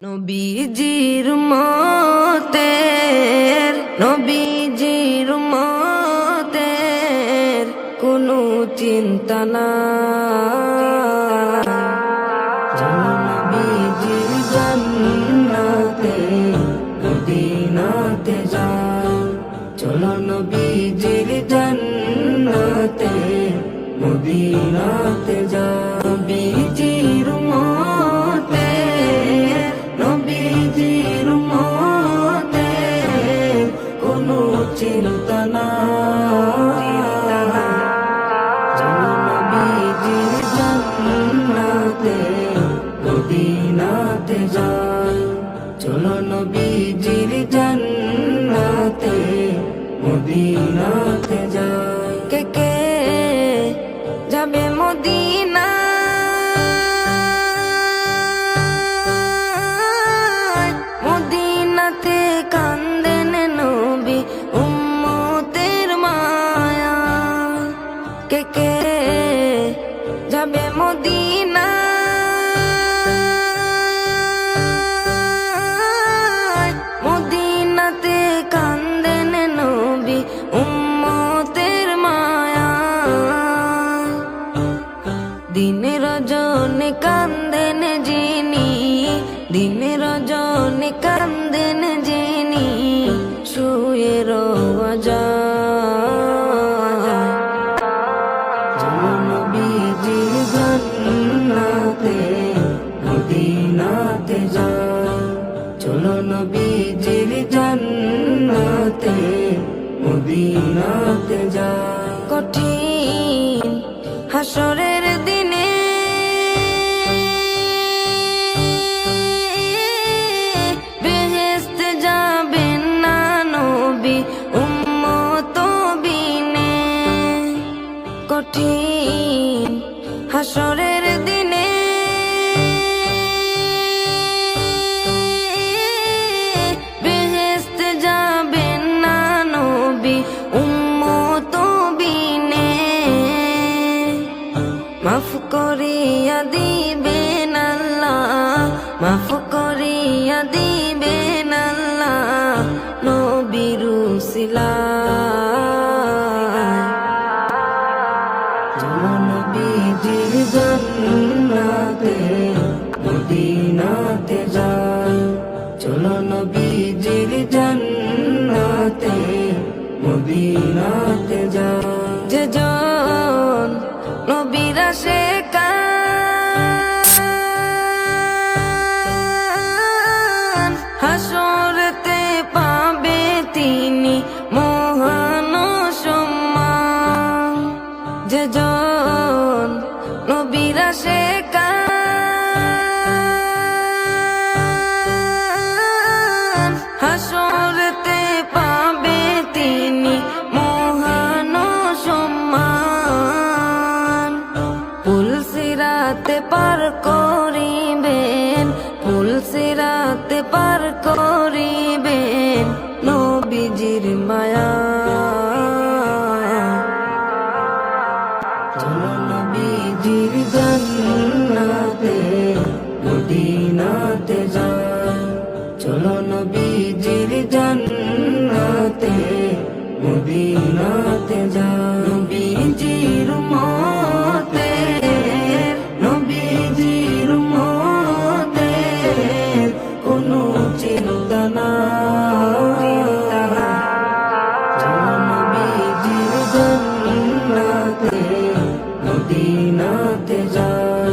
নবীজির মতের কোনো চিন্তা নাই। চলো নবীজির জান্নাতে মদিনাতে যাই। চলো নবীজির জান্নাতে মদিনাতে যাই। নবীজির মতের কোনো চিন্তা নাই। চলো নবীজির জান্নাতে মদিনাতে যাই। চলো নবীজির জান্নাতে মদিনাতে যাই। কে যাবে মদিনা? মদিনাতে কান্দেন নবী উম্মতের মায়া। কে যাবে মদিনা? মদিনাতে কান্দেন নবী উম্মতের মায়া। দিনে রজনে কান্দেন যিনি, দিনে রজনে কান্দেন যিনি, শুয়ে রওয়া যায়। চলো নবীজির জান্নাতে মদিনাতে যাই। চলো নবীজির জান্নাতে মদিনাতে যাই। কঠিন হাসরের দিনে বেহেশতে যাবেন না নবী উম্মত বিনে। কঠিন হাসরের দিনে বেহেশতে যাবেন না নবী উম্মত বিনে। মাফ করিয়া দিবেন আল্লাহ, মাফ করিয়া দিবেন আল্লাহ নবীর উসিলায়। চলো নবীজির জান্নাতে মদিনাতে যাই। চলো নবীজির জান্নাতে মদিনাতে যাই। যে জন নবীর আশিকান হাসরেতে পাবে তিনি মহান সম্মান। যে জন নবীর আশিকান হাসরেতে পাবে তিনি মহান সম্মান। পুলসিরাতে পার করিবেন, পুলসিরাতে পার করিবেন নবীজির মায়া। চলো নবীজির জান্নাতে মদিনাতে যাই। চলো নবীজির জান্নাতে মদিনাতে যাই। নবীজির মতের কোনো চিন্তা নাই। চলো নবীজির জান্নাতে মদিনাতে যাই।